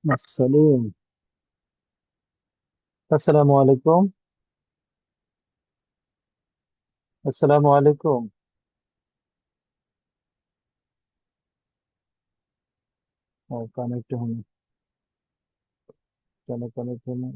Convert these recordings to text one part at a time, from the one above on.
সালিম, আসসালামু আলাইকুম। আসসালামু আলাইকুম। কানেক্ট হয়নি। কেন কানেক্ট হয়নি?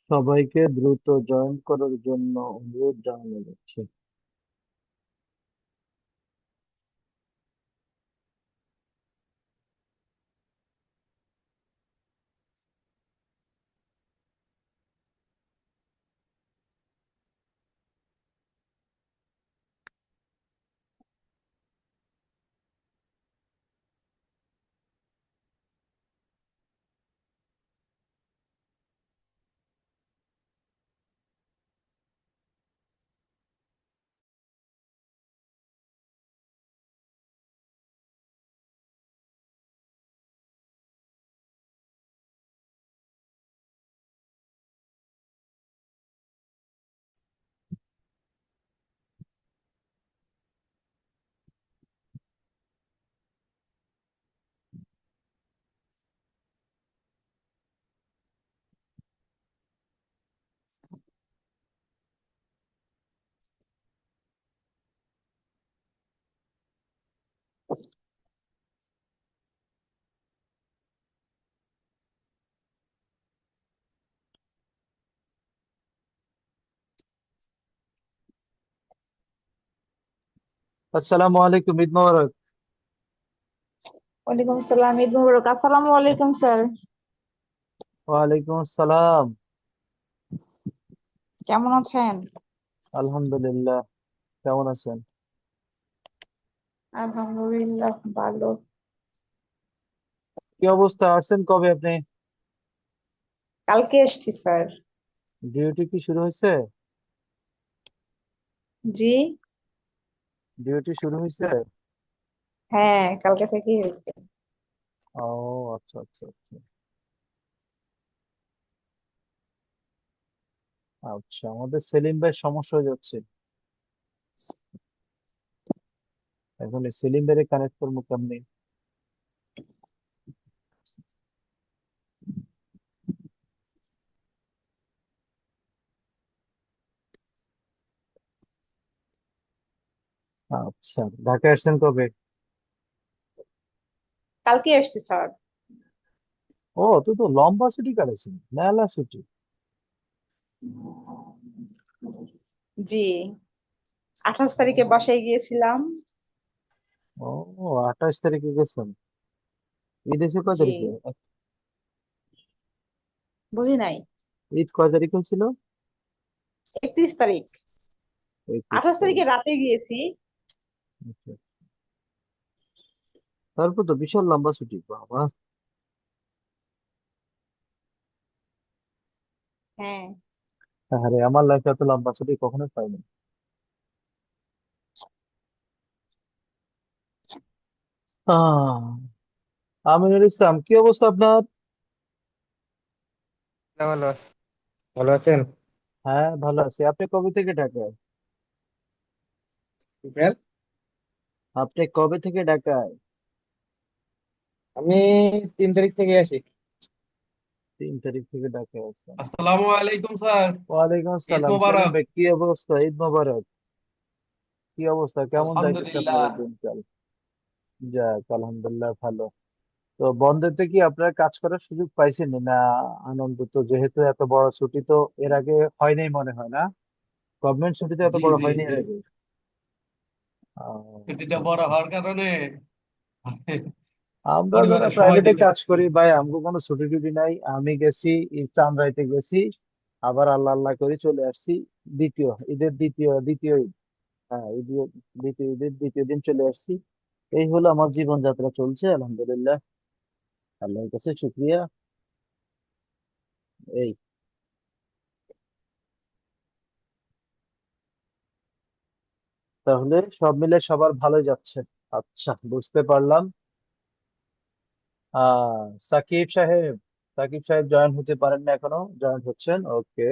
সবাইকে দ্রুত জয়েন করার জন্য অনুরোধ জানানো যাচ্ছে। আসসালামু আলাইকুম, ঈদ মোবারক। ওয়ালাইকুম আসসালাম, ঈদ মুবারক। আসসালামু আলাইকুম স্যার। ওয়ালাইকুম আসসালাম। কেমন আছেন? আলহামদুলিল্লাহ। কেমন আছেন? আলহামদুলিল্লাহ, ভালো। কি অবস্থা? আসছেন কবে আপনি? কালকে এসছি স্যার। ডিউটি কি শুরু হয়েছে? জি। ডিউটি শুরু হয়েছে? হ্যাঁ, কালকে থেকেই হয়েছে। ও, আচ্ছা আচ্ছা আচ্ছা। আচ্ছা, আমাদের সেলিম ভাই সমস্যা হয়ে যাচ্ছে। এখন এই সেলিম ভাই কানেক্ট করবো কেমনি? আচ্ছা, ঢাকায় আসছেন কবে? কালকে এসছি স্যার। ও, তুই তো লম্বা ছুটি কাটাইছিস, মেলা ছুটি। জি, 28 তারিখে ও, বাসায় গিয়েছিলাম। ও, 28 তারিখে গেছেন? ঈদ এসে কয় জি। তারিখে? বুঝি নাই। ঈদ কয় তারিখে ছিল? 31 তারিখ। 28 তারিখে 31 তারিখ। রাতে গিয়েছি। আচ্ছা। তারপর তো বিশাল লম্বা ছুটি, বাবা। হ্যাঁ। আরে, আমার লাইফে এত লম্বা ছুটি কখনো পাইনি। আহ আমিনুল ইসলাম, কি অবস্থা আপনার? ভালো আছি। ভালো আছেন? হ্যাঁ, ভালো আছি। আপনি কবে থেকে ঢাকায়? বুঝলেন? আপনি কবে থেকে ঢাকায়? আমি 3 তারিখ থেকে আসি। 3 তারিখ থেকে ঢাকায় আছেন? আসসালামু আলাইকুম স্যার। ওয়ালাইকুম ঈদ আসসালাম। সেলিম মোবারক। ভাই, কি অবস্থা? ঈদ মোবারক। কি অবস্থা? কেমন যাইতেছে আলহামদুলিল্লাহ। আপনাদের দিনকাল? যাক, আলহামদুলিল্লাহ, ভালো। তো বন্ধেতে কি আপনারা কাজ করার সুযোগ পাইছেন না? আনন্দ তো, যেহেতু এত বড় ছুটি তো এর আগে হয় নাই মনে হয় না? গভর্নমেন্ট ছুটি তো এত জি বড় জি হয়নি জি। এর আগে। ছুটিটা আচ্ছা বড় আচ্ছা। হওয়ার কারণে আমরা যারা পরিবারের প্রাইভেটে সময়টা কাজ বেশি করি পেয়েছি। ভাই, আমাকে কোনো ছুটি টুটি নাই। আমি গেছি, ঈদ চাঁদরাইতে গেছি, আবার আল্লাহ আল্লাহ করে চলে আসছি। ঈদের দ্বিতীয় ঈদ। হ্যাঁ, ঈদের দ্বিতীয় দিন চলে আসছি। এই হলো আমার জীবনযাত্রা, চলছে আলহামদুলিল্লাহ। আল্লাহর কাছে শুক্রিয়া। এই, তাহলে সব মিলে সবার ভালোই যাচ্ছে। আচ্ছা, বুঝতে পারলাম। সাকিব সাহেব, সাকিব সাহেব জয়েন হতে পারেন না এখনো, জয়েন হচ্ছেন। ওকে,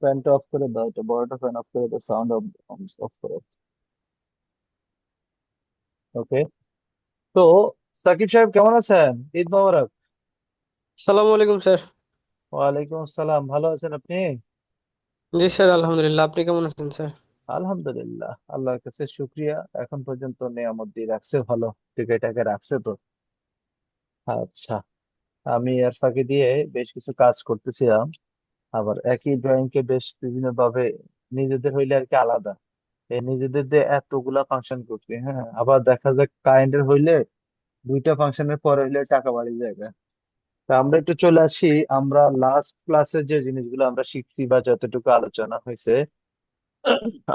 ফ্যানটা অফ করে দাও, এটা বড়টা ফ্যান অফ করে দাও, সাউন্ড অফ অফ করো। ওকে, তো সাকিব সাহেব কেমন আছেন? ঈদ মোবারক। সালামু আলাইকুম স্যার। ওয়ালাইকুম আসসালাম, ভালো আছেন আপনি? জি স্যার, আলহামদুলিল্লাহ। আপনি কেমন আছেন স্যার? আলহামদুলিল্লাহ, আল্লাহর কাছে শুক্রিয়া, এখন পর্যন্ত নেয়ামত দিয়ে রাখছে ভালো, টিকে টাকে রাখছে তো। আচ্ছা, আমি এর ফাঁকে দিয়ে বেশ কিছু কাজ করতেছিলাম, আবার একই ড্রয়িং কে বেশ বিভিন্ন ভাবে, নিজেদের হইলে আর কি আলাদা, এই নিজেদের যে এতগুলা ফাংশন করছি, হ্যাঁ, আবার দেখা যায় কাইন্ডের হইলে দুইটা ফাংশনের পরে হইলে টাকা বাড়ি যায়। তা আমরা একটু চলে আসি, আমরা লাস্ট ক্লাসে যে জিনিসগুলো আমরা শিখছি বা যতটুকু আলোচনা হয়েছে,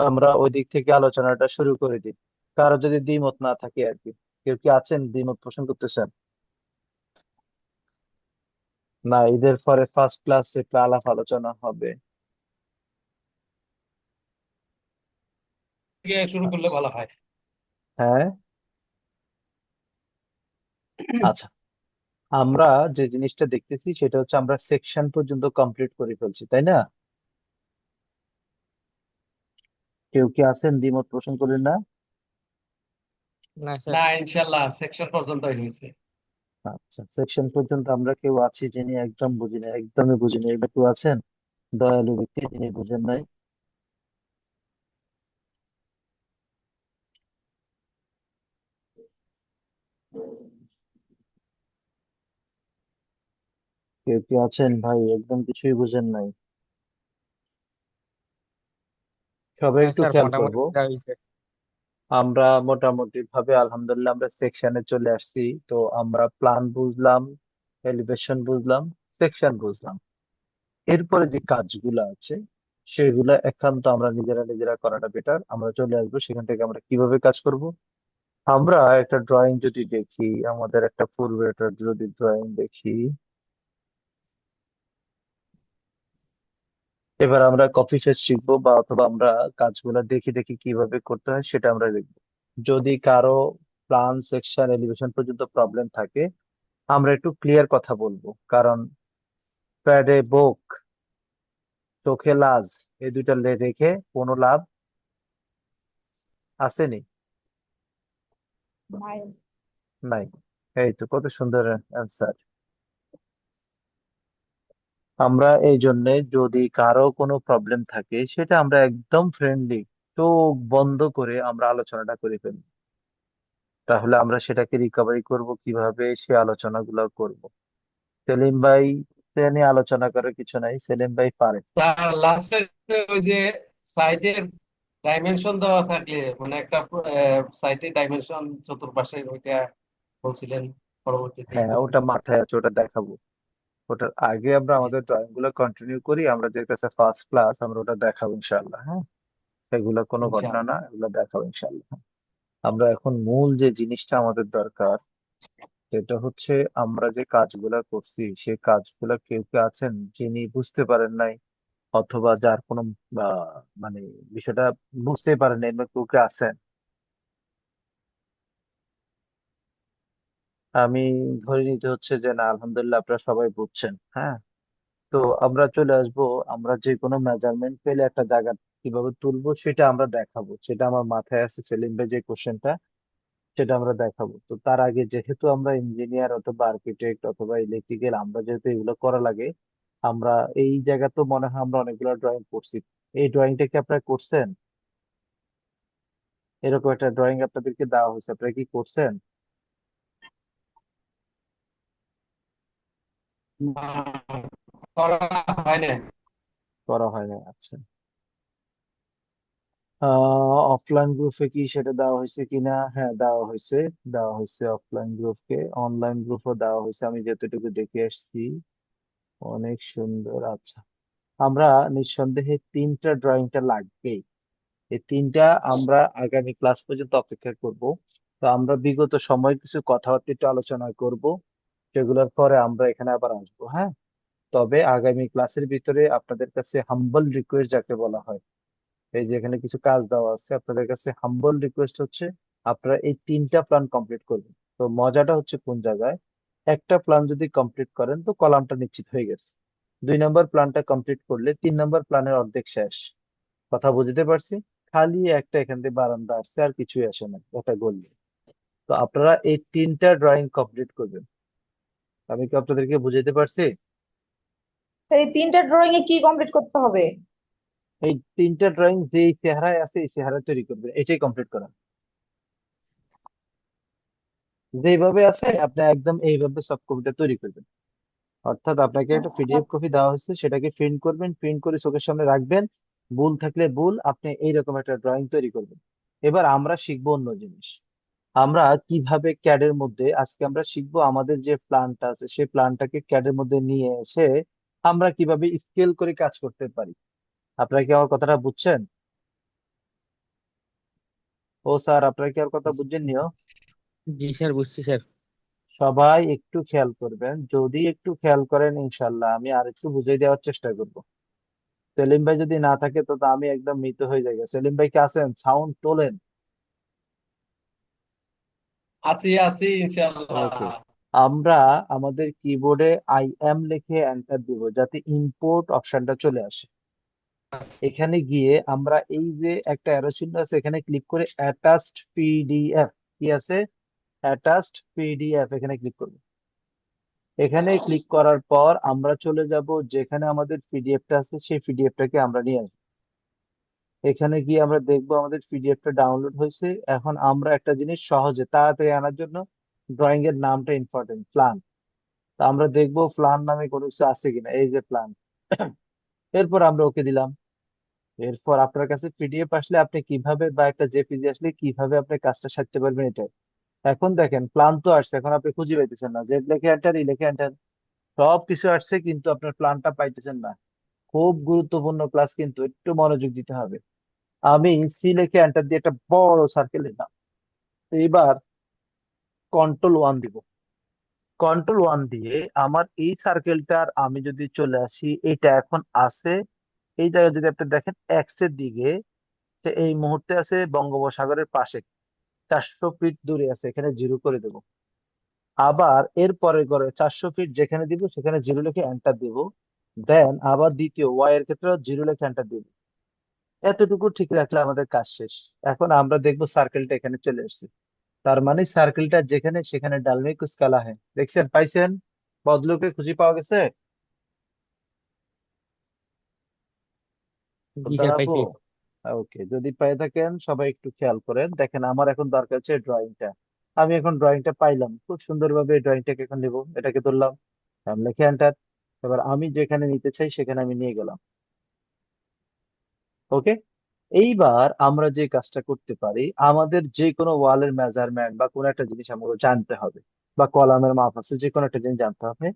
আমরা ওই দিক থেকে আলোচনাটা শুরু করে দিই। কারো যদি দ্বিমত না থাকে আর কি। কেউ কি আছেন দ্বিমত পোষণ করতেছেন? না, ঈদের পরে ফার্স্ট ক্লাসে একটা আলাপ আলোচনা হবে। থেকে শুরু করলে আচ্ছা, ভালো হয়। হ্যাঁ, আচ্ছা, আমরা যে জিনিসটা দেখতেছি সেটা হচ্ছে আমরা সেকশন পর্যন্ত কমপ্লিট করে ফেলছি, তাই না? কেউ কি আছেন দ্বিমত পোষণ করেন না? না স্যার। না, ইনশাল্লাহ সেকশন পর্যন্তই হয়েছে। আচ্ছা, সেকশন পর্যন্ত আমরা কেউ আছি যিনি একদম বুঝি না, একদমই বুঝি না, এবার কেউ আছেন দয়ালু ব্যক্তি যিনি বুঝেন নাই? কেউ কি আছেন ভাই একদম কিছুই বুঝেন নাই? সবাই হ্যাঁ একটু স্যার, খেয়াল করব। মোটামুটি বোঝা হয়েছে। আমরা মোটামুটি ভাবে আলহামদুলিল্লাহ আমরা সেকশনে চলে আসছি। তো আমরা প্ল্যান বুঝলাম, এলিভেশন বুঝলাম, সেকশন বুঝলাম। এরপরে যে কাজগুলো আছে সেগুলো একান্ত আমরা নিজেরা নিজেরা করাটা বেটার। আমরা চলে আসবো সেখান থেকে আমরা কিভাবে কাজ করব। আমরা একটা ড্রয়িং যদি দেখি, আমাদের একটা পূর্বের একটা যদি ড্রয়িং দেখি, এবার আমরা কপি পেস্ট শিখবো, বা অথবা আমরা কাজগুলো দেখি দেখি কিভাবে করতে হয় সেটা আমরা দেখবো। যদি কারো প্ল্যান সেকশন এলিভেশন পর্যন্ত প্রবলেম থাকে, আমরা একটু ক্লিয়ার কথা বলবো, কারণ প্যাডে বোক, চোখে লাজ, এই দুইটা রেখে কোনো লাভ আসেনি, নাই। নাই। এই তো কত সুন্দর অ্যান্সার। আমরা এই জন্য, যদি কারো কোনো প্রবলেম থাকে সেটা আমরা একদম ফ্রেন্ডলি, চোখ বন্ধ করে আমরা আলোচনাটা করে ফেলবো। তাহলে আমরা সেটাকে রিকভারি করব কিভাবে, সে আলোচনাগুলো করব। সেলিম ভাই, সে নিয়ে আলোচনা করার কিছু নাই, সেলিম ভাই পারে। তার লাস্টের ওই যে সাইটের ডাইমেনশন দেওয়া থাকলে, মানে একটা সাইটের ডাইমেনশন চতুর্পাশে ওইটা বলছিলেন, পরবর্তীতে হ্যাঁ, করবেন। ওটা মাথায় আছে, ওটা দেখাবো। ওটার আগে আমরা জি আমাদের স্যার। ড্রয়িং গুলো কন্টিনিউ করি, আমরা যে কাছে ফার্স্ট ক্লাস আমরা ওটা দেখাবো ইনশাল্লাহ, হ্যাঁ। এগুলো কোনো ঘটনা ইনশাআল্লাহ। না, এগুলো দেখাবো ইনশাল্লাহ। আমরা এখন মূল যে জিনিসটা আমাদের দরকার সেটা হচ্ছে, আমরা যে কাজগুলা করছি সেই কাজগুলা কেউ কে আছেন যিনি বুঝতে পারেন নাই, অথবা যার কোনো বা মানে বিষয়টা বুঝতে পারেন নাই, এরকম কেউ কে আছেন? আমি ধরে নিতে হচ্ছে যে না, আলহামদুলিল্লাহ আপনারা সবাই বুঝছেন, হ্যাঁ। তো আমরা চলে আসবো, আমরা যে কোনো মেজারমেন্ট পেলে একটা জায়গা কিভাবে তুলবো সেটা আমরা দেখাবো, সেটা আমার মাথায় আছে। সেলিম ভাই যে কোশ্চেনটা, সেটা আমরা দেখাবো। তো তার আগে যেহেতু আমরা ইঞ্জিনিয়ার অথবা আর্কিটেক্ট অথবা ইলেকট্রিক্যাল, আমরা যেহেতু এগুলো করা লাগে, আমরা এই জায়গা তো মনে হয় আমরা অনেকগুলো ড্রয়িং করছি। এই ড্রয়িংটা কি আপনারা করছেন? এরকম একটা ড্রয়িং আপনাদেরকে দেওয়া হয়েছে, আপনারা কি করছেন? না, করা হয় না। করা হয় না, আচ্ছা। অফলাইন গ্রুপে কি সেটা দেওয়া হয়েছে কিনা? হ্যাঁ, দেওয়া হয়েছে, দেওয়া হয়েছে অফলাইন গ্রুপকে, অনলাইন গ্রুপও দেওয়া হয়েছে, আমি যতটুকু দেখে আসছি। অনেক সুন্দর, আচ্ছা। আমরা নিঃসন্দেহে তিনটা ড্রয়িংটা লাগবে, এই তিনটা আমরা আগামী ক্লাস পর্যন্ত অপেক্ষা করব। তো আমরা বিগত সময় কিছু কথাবার্তা একটু আলোচনা করব, সেগুলোর পরে আমরা এখানে আবার আসবো, হ্যাঁ। তবে আগামী ক্লাসের ভিতরে আপনাদের কাছে হাম্বল রিকোয়েস্ট যাকে বলা হয়, এই যে এখানে কিছু কাজ দেওয়া আছে, আপনাদের কাছে হাম্বল রিকোয়েস্ট হচ্ছে আপনারা এই 3টা প্ল্যান কমপ্লিট করবেন। তো মজাটা হচ্ছে কোন জায়গায়, একটা প্ল্যান যদি কমপ্লিট করেন তো কলামটা নিশ্চিত হয়ে গেছে, 2 নম্বর প্ল্যানটা কমপ্লিট করলে 3 নম্বর প্ল্যানের অর্ধেক শেষ। কথা বুঝতে পারছি? খালি একটা এখান থেকে বারান্দা আসছে, আর কিছুই আসে না, ওটা গল্লি। তো আপনারা এই 3টা ড্রয়িং কমপ্লিট করবেন। আমি কি আপনাদেরকে বুঝাইতে পারছি? স্যার এই 3টা ড্রয়িং এ কি কমপ্লিট করতে হবে? এই 3টা ড্রয়িং যেই চেহারায় আছে এই চেহারা তৈরি করবেন, এটাই কমপ্লিট করা। যেইভাবে আছে আপনি একদম এইভাবে সব কপিটা তৈরি করবেন। অর্থাৎ আপনাকে একটা পিডিএফ কপি দেওয়া হয়েছে, সেটাকে প্রিন্ট করবেন, প্রিন্ট করে চোখের সামনে রাখবেন, ভুল থাকলে ভুল, আপনি এইরকম একটা ড্রয়িং তৈরি করবেন। এবার আমরা শিখবো অন্য জিনিস। আমরা কিভাবে ক্যাড এর মধ্যে, আজকে আমরা শিখবো আমাদের যে প্ল্যানটা আছে সেই প্ল্যানটাকে ক্যাড এর মধ্যে নিয়ে এসে আমরা কিভাবে স্কেল করে কাজ করতে পারি। আপনারা কি আমার কথাটা বুঝছেন? ও স্যার, আপনারা কি আমার কথা বুঝছেন নিও? জি স্যার, বুঝছি স্যার। সবাই একটু খেয়াল করবেন, যদি একটু খেয়াল করেন ইনশাল্লাহ আমি আর একটু বুঝিয়ে দেওয়ার চেষ্টা করব। সেলিম ভাই যদি না থাকে তো আমি একদম মৃত হয়ে যাই। সেলিম ভাই কি আছেন? সাউন্ড তোলেন। আছি আছি ইনশাআল্লাহ। ওকে, আমরা আমাদের কিবোর্ডে আই এম লিখে এন্টার দিব যাতে ইম্পোর্ট অপশনটা চলে আসে। এখানে গিয়ে আমরা এই যে একটা অ্যারো চিহ্ন আছে এখানে ক্লিক করে অ্যাটাচড পিডিএফ, কি আছে, অ্যাটাচড পিডিএফ, এখানে ক্লিক করব। এখানে ক্লিক করার পর আমরা চলে যাব যেখানে আমাদের পিডিএফটা আছে সেই পিডিএফটাকে আমরা নিয়ে আসবো। এখানে গিয়ে আমরা দেখবো আমাদের পিডিএফটা ডাউনলোড হয়েছে। এখন আমরা একটা জিনিস সহজে তাড়াতাড়ি আনার জন্য ড্রয়িং এর নামটা ইম্পর্টেন্ট, প্ল্যান। তা আমরা দেখবো প্ল্যান নামে কোনো কিছু আছে কিনা, এই যে প্ল্যান। এরপর আমরা ওকে দিলাম। এরপর আপনার কাছে পিডিএফ আসলে আপনি কিভাবে, বা একটা জেপিজি আসলে কিভাবে আপনি কাজটা সারতে পারবেন এটাই। এখন দেখেন প্ল্যান তো আসছে, এখন আপনি খুঁজে পাইতেছেন না, জেড লেখে এন্টার, ই লেখে এন্টার, সব কিছু আসছে কিন্তু আপনার প্ল্যানটা পাইতেছেন না। খুব গুরুত্বপূর্ণ ক্লাস, কিন্তু একটু মনোযোগ দিতে হবে। আমি সি লিখে এন্টার দিয়ে একটা বড় সার্কেল দিলাম। তো এবার কন্ট্রোল 1 দিব। কন্ট্রোল 1 দিয়ে আমার এই সার্কেলটার আমি যদি চলে আসি, এটা এখন আছে এই জায়গায়, যদি আপনি দেখেন এক্স এর দিকে, সে এই মুহূর্তে আছে বঙ্গোপসাগরের পাশে, 400 ফিট দূরে আছে, এখানে জিরো করে দেব। আবার এর পরে করে 400 ফিট যেখানে দিব সেখানে জিরো লিখে এন্টার দিব। দেন আবার দ্বিতীয় ওয়াই এর ক্ষেত্রে জিরো লিখে এন্টার দিব। এতটুকু ঠিক রাখলে আমাদের কাজ শেষ। এখন আমরা দেখবো সার্কেলটা এখানে চলে এসেছে, তার মানে সার্কেলটা যেখানে সেখানে ডালমে কুছ কালা है। দেখছেন, পাইছেন? বদলুকে খুঁজে পাওয়া গেছে? জি স্যার, সুলতান আপু, পাইছি। ওকে, যদি পেয়ে থাকেন সবাই একটু খেয়াল করেন। দেখেন আমার এখন দরকার হচ্ছে ড্রয়িংটা। আমি এখন ড্রয়িংটা পাইলাম, খুব সুন্দরভাবে এই ড্রয়িংটাকে এখন নিব, এটাকে ধরলাম, আমি লিখে এন্টার। এবার আমি যেখানে নিতে চাই সেখানে আমি নিয়ে গেলাম। ওকে, এইবার আমরা যে কাজটা করতে পারি, আমাদের যে কোনো ওয়ালের মেজারমেন্ট বা কোনো একটা জিনিস আমাকে জানতে হবে, বা কলামের মাপ আছে, যে কোনো একটা জিনিস জানতে হবে।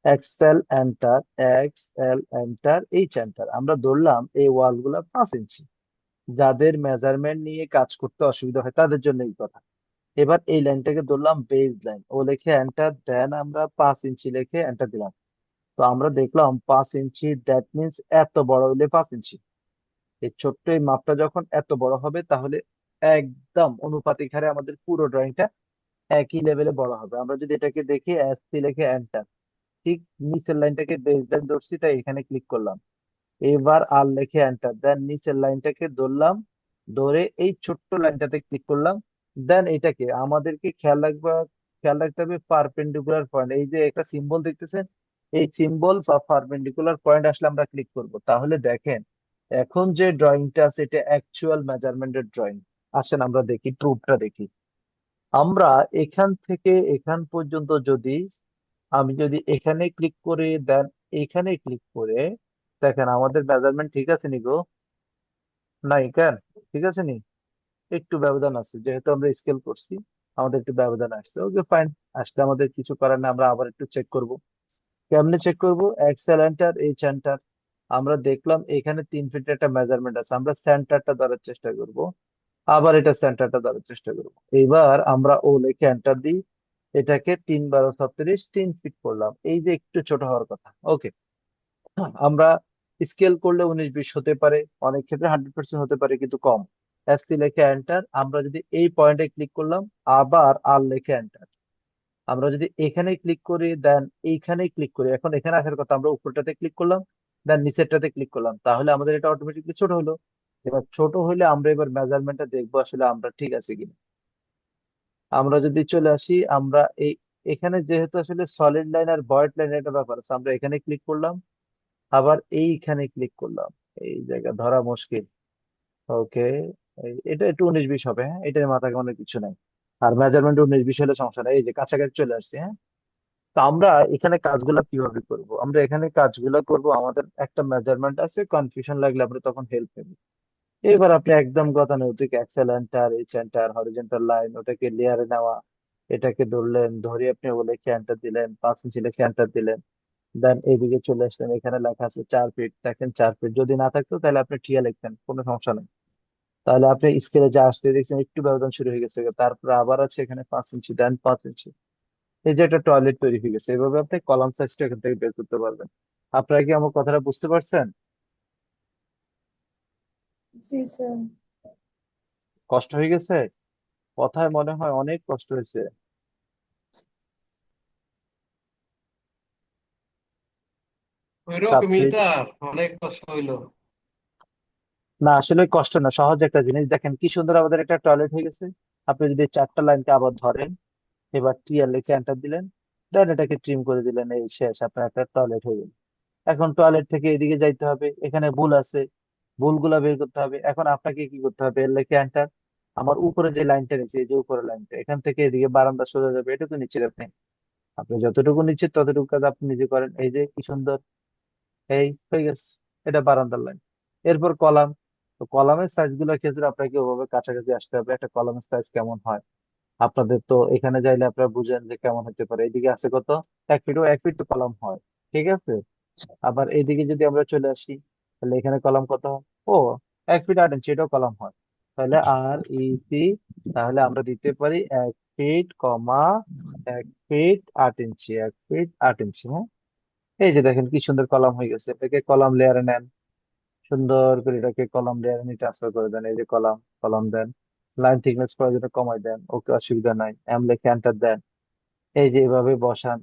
XL enter, XL enter, H enter, আমরা ধরলাম এই ওয়াল গুলা 5 ইঞ্চি। যাদের মেজারমেন্ট নিয়ে কাজ করতে অসুবিধা হয় তাদের জন্য এই কথা। এবার এই লাইনটাকে ধরলাম বেজ লাইন, ও লিখে এন্টার, দেন আমরা 5 ইঞ্চি লিখে এন্টার দিলাম। তো আমরা দেখলাম 5 ইঞ্চি, দ্যাট মিনস এত বড় হলে 5 ইঞ্চি। এই ছোট্ট এই মাপটা যখন এত বড় হবে তাহলে একদম অনুপাতিক হারে আমাদের পুরো ড্রয়িংটা একই লেভেলে বড় হবে। আমরা যদি এটাকে দেখি, এসসি লিখে এন্টার, ঠিক নিচের লাইনটাকে বেস লাইন ধরছি তাই এখানে ক্লিক করলাম। এবার আর লিখে এন্টার, দেন নিচের লাইনটাকে ধরলাম, ধরে এই ছোট্ট লাইনটাতে ক্লিক করলাম। দেন এটাকে আমাদেরকে খেয়াল রাখতে হবে পারপেন্ডিকুলার পয়েন্ট, এই যে একটা সিম্বল দেখতেছেন, এই সিম্বল বা পারপেন্ডিকুলার পয়েন্ট আসলে আমরা ক্লিক করব। তাহলে দেখেন এখন যে ড্রয়িংটা আছে এটা অ্যাকচুয়াল মেজারমেন্টের ড্রয়িং। আসেন আমরা দেখি, প্রুফটা দেখি। আমরা এখান থেকে এখান পর্যন্ত যদি, আমি যদি এখানে ক্লিক করে দেন এখানে ক্লিক করে, দেখেন আমাদের মেজারমেন্ট ঠিক আছে নি গো? নাই কেন? ঠিক আছে নি? একটু ব্যবধান আছে, যেহেতু আমরা স্কেল করছি আমাদের একটু ব্যবধান আসছে। ওকে ফাইন, আসলে আমাদের কিছু করার না, আমরা আবার একটু চেক করব। কেমনে চেক করব? XL enter, H enter. আমরা দেখলাম এখানে 3 ফিট একটা মেজারমেন্ট আছে, আমরা সেন্টারটা ধরার চেষ্টা করব। আবার এটা সেন্টারটা ধরার চেষ্টা করব। এবার আমরা ও লিখে এন্টার দিই। এটাকে 3 × 12 = 36, 3 ফিট করলাম, এই যে একটু ছোট হওয়ার কথা। ওকে, আমরা স্কেল করলে 19-20 হতে পারে, অনেক ক্ষেত্রে 100% হতে পারে, কিন্তু কম। এসসি লিখে এন্টার, আমরা যদি এই পয়েন্টে ক্লিক করলাম, আবার আর লিখে এন্টার, আমরা যদি এখানে ক্লিক করি দেন এইখানে ক্লিক করি, এখন এখানে আসার কথা, আমরা উপরটাতে ক্লিক করলাম দেন নিচেরটাতে ক্লিক করলাম, তাহলে আমাদের এটা অটোমেটিকলি ছোট হলো। এবার ছোট হলে আমরা এবার মেজারমেন্টটা দেখবো আসলে আমরা ঠিক আছে কিনা। আমরা যদি চলে আসি, আমরা এই এখানে যেহেতু আসলে সলিড লাইন আর ভয়েড লাইন একটা ব্যাপার আছে, আমরা এখানে ক্লিক করলাম, আবার এইখানে ক্লিক করলাম, এই জায়গা ধরা মুশকিল। ওকে, এটা একটু 19-20 হবে, হ্যাঁ, এটার মাথায় অনেক কিছু নাই। আর মেজারমেন্ট 19-20 হলে সমস্যা নাই, এই যে কাছাকাছি চলে আসছে, হ্যাঁ। তো আমরা এখানে কাজগুলো কিভাবে করব, আমরা এখানে কাজগুলো করব, আমাদের একটা মেজারমেন্ট আছে, কনফিউশন লাগলে আমরা তখন হেল্প নেব। এবার আপনি একদম গতানুগতিক XL enter, H enter, horizontal line, ওটাকে লেয়ারে নেওয়া, এটাকে ধরলেন, ধরে আপনি ও লিখে এন্টার দিলেন, 5 ইঞ্চি লিখে এন্টার দিলেন, দেন এইদিকে চলে আসলেন, এখানে লেখা আছে 4 ফিট, দেখেন 4 ফিট, যদি না থাকতো তাহলে আপনি ঠিয়া লিখতেন, কোনো সমস্যা নেই। তাহলে আপনি স্কেলে যা আসতে দেখছেন একটু ব্যবধান শুরু হয়ে গেছে, তারপরে আবার আছে এখানে 5 ইঞ্চি, দেন 5 ইঞ্চি, এই যে একটা টয়লেট তৈরি হয়ে গেছে। এভাবে আপনি কলাম সাইজটা এখান থেকে বের করতে পারবেন। আপনারা কি আমার কথাটা বুঝতে পারছেন? জি স্যার। কষ্ট হয়ে গেছে? কথায় মনে হয় অনেক কষ্ট হয়েছে। ওইরকমই আপনি, স্যার, অনেক কষ্ট হইলো। না আসলে কষ্ট না, সহজ একটা জিনিস, দেখেন কি সুন্দর আমাদের একটা টয়লেট হয়ে গেছে। আপনি যদি 4টা লাইনকে আবার ধরেন, এবার টিয়ার লিখে এন্টার দিলেন, দেন এটাকে ট্রিম করে দিলেন, এই শেষ, আপনার একটা টয়লেট হয়ে গেল। এখন টয়লেট থেকে এদিকে যাইতে হবে, এখানে ভুল আছে, ভুলগুলা বের করতে হবে। এখন আপনাকে কি করতে হবে, এর লিখে এন্টার, আমার উপরে যে লাইনটা নিচে, এই যে উপরে লাইনটা, এখান থেকে এদিকে বারান্দা সোজা যাবে, এটা তো নিচে। আপনি আপনি যতটুকু নিচে ততটুকু কাজ আপনি নিজে করেন, এই যে কি সুন্দর, এই হয়ে গেছে, এটা বারান্দার লাইন। এরপর কলাম, তো কলামের সাইজ গুলোর ক্ষেত্রে আপনাকে ওভাবে কাছাকাছি আসতে হবে, একটা কলামের সাইজ কেমন হয়। আপনাদের তো এখানে যাইলে আপনারা বুঝেন যে কেমন হতে পারে, এদিকে আছে কত, 1 ফিট, ও 1 ফিট তো কলাম হয়, ঠিক আছে। আবার এইদিকে যদি আমরা চলে আসি, তাহলে এখানে কলাম কত, ও 1 ফিট 8 ইঞ্চি, এটাও কলাম হয়। তাহলে আর ইসি, তাহলে আমরা দিতে পারি 1 ফিট, 1 ফিট 8 ইঞ্চি, 1 ফিট 8 ইঞ্চি, হ্যাঁ। এই যে দেখেন কি সুন্দর কলাম হয়ে গেছে, এটাকে কলাম লেয়ারে নেন, সুন্দর করে এটাকে কলাম লেয়ারে নিয়ে ট্রান্সফার করে দেন, এই যে কলাম, কলাম দেন, লাইন থিকনেস প্রয়োজনে কমাই দেন, ওকে, অসুবিধা নাই, এম লিখে এন্টার দেন, এই যে এভাবে বসান।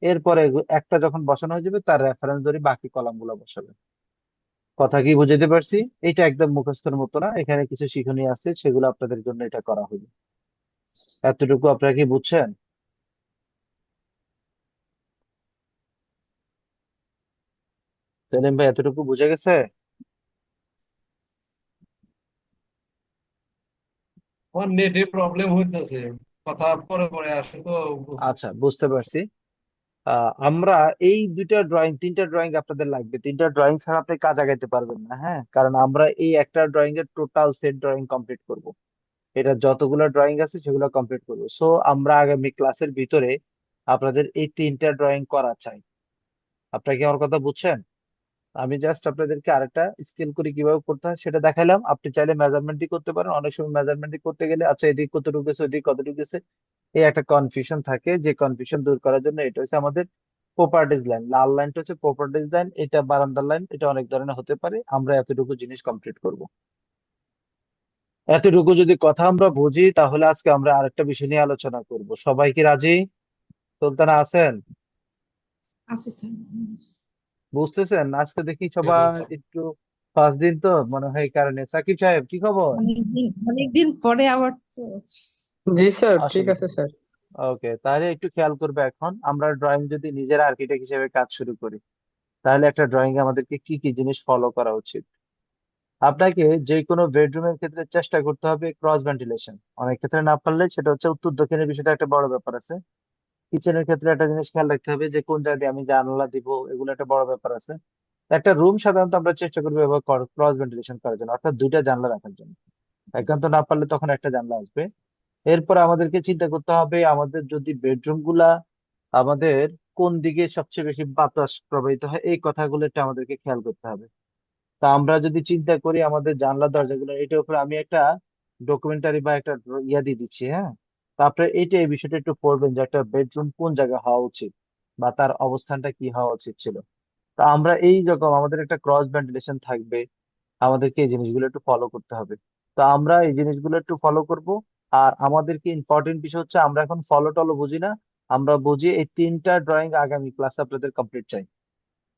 এরপরে একটা যখন বসানো হয়ে যাবে, তার রেফারেন্স ধরে বাকি কলাম গুলো বসাবেন। কথা কি বুঝাতে পারছি? এটা একদম মুখস্থের মতো না, এখানে কিছু শিক্ষণীয় আছে, সেগুলো আপনাদের জন্য এটা করা হলো। এতটুকু আপনারা কি বুঝছেন? সেলিম ভাই, এতটুকু বুঝে গেছে? আমার নেটে প্রবলেম হইতেছে, কথা পরে পরে আসে তো। আচ্ছা, বুঝতে পারছি। আমরা এই দুইটা ড্রয়িং, 3টা ড্রয়িং আপনাদের লাগবে, 3টা ড্রয়িং ছাড়া আপনি কাজ আগাইতে পারবেন না, হ্যাঁ, কারণ আমরা এই একটা ড্রয়িং এর টোটাল সেট ড্রয়িং কমপ্লিট করব। এটা যতগুলো ড্রয়িং আছে সেগুলো কমপ্লিট করব, সো আমরা আগামী ক্লাসের ভিতরে আপনাদের এই 3টা ড্রয়িং করা চাই। আপনারা কি আমার কথা বুঝছেন? আমি জাস্ট আপনাদেরকে আরেকটা স্কেল করে কিভাবে করতে হয় সেটা দেখাইলাম, আপনি চাইলে মেজারমেন্ট দিয়ে করতে পারেন। অনেক সময় মেজারমেন্ট দিয়ে করতে গেলে, আচ্ছা এদিকে কতটুকু গেছে, ওইদিকে কতটুকু গেছে, এই একটা কনফিউশন থাকে, যে কনফিউশন দূর করার জন্য এটা হচ্ছে আমাদের প্রপার্টিজ লাইন, লাল লাইনটা হচ্ছে প্রপার্টিজ লাইন, এটা বারান্দার লাইন, এটা অনেক ধরনের হতে পারে, আমরা এতটুকু জিনিস কমপ্লিট করব। এতটুকু যদি কথা আমরা বুঝি, তাহলে আজকে আমরা আরেকটা বিষয় নিয়ে আলোচনা করব। সবাই কি রাজি? সুলতানা আছেন? আচ্ছা স্যার। বুঝতেছেন? আজকে দেখি সবাই একটু, ফার্স্ট দিন তো মনে হয়, এই কারণে। সাকিব সাহেব, কি খবর? অনেকদিন পরে আবার তো। জি স্যার, ঠিক অসুবিধা আছে নেই। স্যার। ওকে, তাহলে একটু খেয়াল করবে, এখন আমরা ড্রয়িং যদি নিজের আর্কিটেক্ট হিসেবে কাজ শুরু করি, তাহলে একটা ড্রয়িং এ আমাদেরকে কি কি জিনিস ফলো করা উচিত। আপনাকে যে কোনো বেডরুমের ক্ষেত্রে চেষ্টা করতে হবে ক্রস ভেন্টিলেশন, অনেক ক্ষেত্রে না পারলে সেটা হচ্ছে উত্তর দক্ষিণের বিষয়টা একটা বড় ব্যাপার আছে। কিচেনের ক্ষেত্রে একটা জিনিস খেয়াল রাখতে হবে যে কোন জায়গায় আমি জানালা দিব, এগুলো একটা বড় ব্যাপার আছে। একটা রুম সাধারণত আমরা চেষ্টা করবো এবার ক্রস ভেন্টিলেশন করার জন্য, অর্থাৎ 2টা জানলা রাখার জন্য। একান্ত না পারলে তখন একটা জানলা আসবে। এরপর আমাদেরকে চিন্তা করতে হবে, আমাদের যদি বেডরুম গুলা, আমাদের কোন দিকে সবচেয়ে বেশি বাতাস প্রবাহিত হয়, এই কথাগুলো একটু আমাদেরকে খেয়াল করতে হবে। তা আমরা যদি চিন্তা করি আমাদের জানলা দরজাগুলো, এটার উপরে আমি একটা ডকুমেন্টারি বা একটা ইয়া দিয়ে দিচ্ছি, হ্যাঁ। তারপরে এইটা, এই বিষয়টা একটু পড়বেন যে একটা বেডরুম কোন জায়গায় হওয়া উচিত, বা তার অবস্থানটা কি হওয়া উচিত ছিল। তা আমরা এই রকম আমাদের একটা ক্রস ভেন্টিলেশন থাকবে, আমাদেরকে এই জিনিসগুলো একটু ফলো করতে হবে। তো আমরা এই জিনিসগুলো একটু ফলো করব। আর আমাদেরকে ইম্পর্টেন্ট বিষয় হচ্ছে আমরা এখন ফলো টলো বুঝি না, আমরা বুঝি এই তিনটা ড্রয়িং আগামী ক্লাসে আপনাদের কমপ্লিট চাই।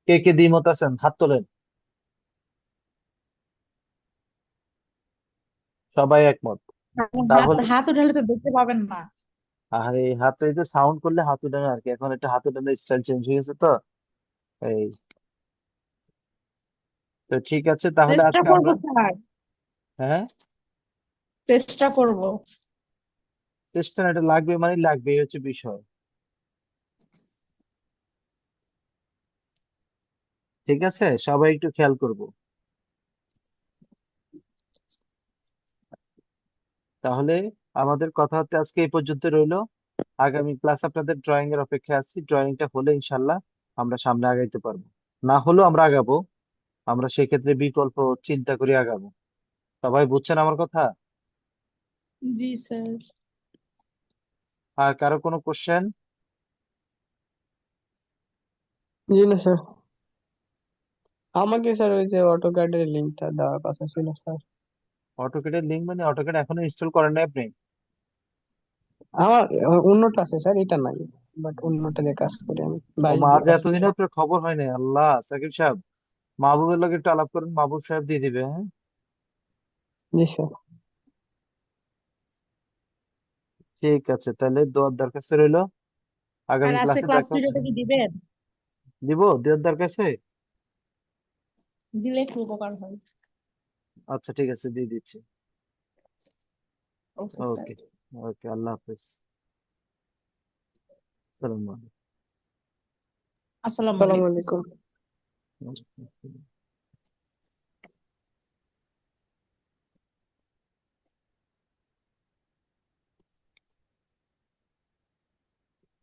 কে কে দ্বিমত আছেন হাত তোলেন। সবাই একমত? হাত তাহলে হাত উঠালে তো দেখতে পাবেন না। আর এই হাতে এই যে সাউন্ড করলে হাত উঠানো আর কি, এখন একটা হাত উঠানোর স্টাইল চেঞ্জ হয়ে গেছে তো এই। তো ঠিক আছে তাহলে চেষ্টা আজকে করবো আমরা, স্যার, হ্যাঁ, চেষ্টা করব। চেষ্টা না, এটা লাগবে মানে লাগবে, এই হচ্ছে বিষয়। ঠিক আছে, সবাই একটু খেয়াল করব। তাহলে আমাদের কথা হচ্ছে আজকে এই পর্যন্ত রইলো। আগামী ক্লাস আপনাদের ড্রয়িং এর অপেক্ষায় আছি, ড্রয়িংটা হলে ইনশাল্লাহ আমরা সামনে আগাইতে পারবো। না হলেও আমরা আগাবো, আমরা সেক্ষেত্রে বিকল্প চিন্তা করে আগাবো। সবাই বুঝছেন আমার কথা? জি স্যার। আর কারো কোনো কোশ্চেন? জি না স্যার, আমাকে স্যার ওই যে অটোক্যাডের লিঙ্কটা দেওয়ার কথা ছিল স্যার। অটোকেটের লিঙ্ক মানে অটোকেট এখনো ইনস্টল করেন নাই আপনি? আমার অন্যটা আছে স্যার, এটা নাই, বাট অন্যটা দিয়ে কাজ করি আমি, ও 22 মা, দিয়ে আজ কাজ এতদিন করি। আপনার খবর হয় নাই, আল্লাহ! সাকিব সাহেব, মাহবুবের লগে একটু আলাপ করেন, মাহবুব সাহেব দিয়ে দিবে, হ্যাঁ? জি স্যার। ঠিক আছে, তাহলে দোয়ার দরখাস্ত রইলো, আর আগামী আজকে ক্লাসে ক্লাস দেখা হচ্ছে। ভিডিওটা কি দিবেন? দিব, দেওয়ার দরকার আছে। দিলে একটু উপকার হয়। আচ্ছা ঠিক আছে, দিয়ে দিচ্ছি। Okay sir. ওকে, ওকে, আল্লাহ হাফেজ। সালাম আসসালামু আসসালামু আলাইকুম। আলাইকুম। আলাইকুম।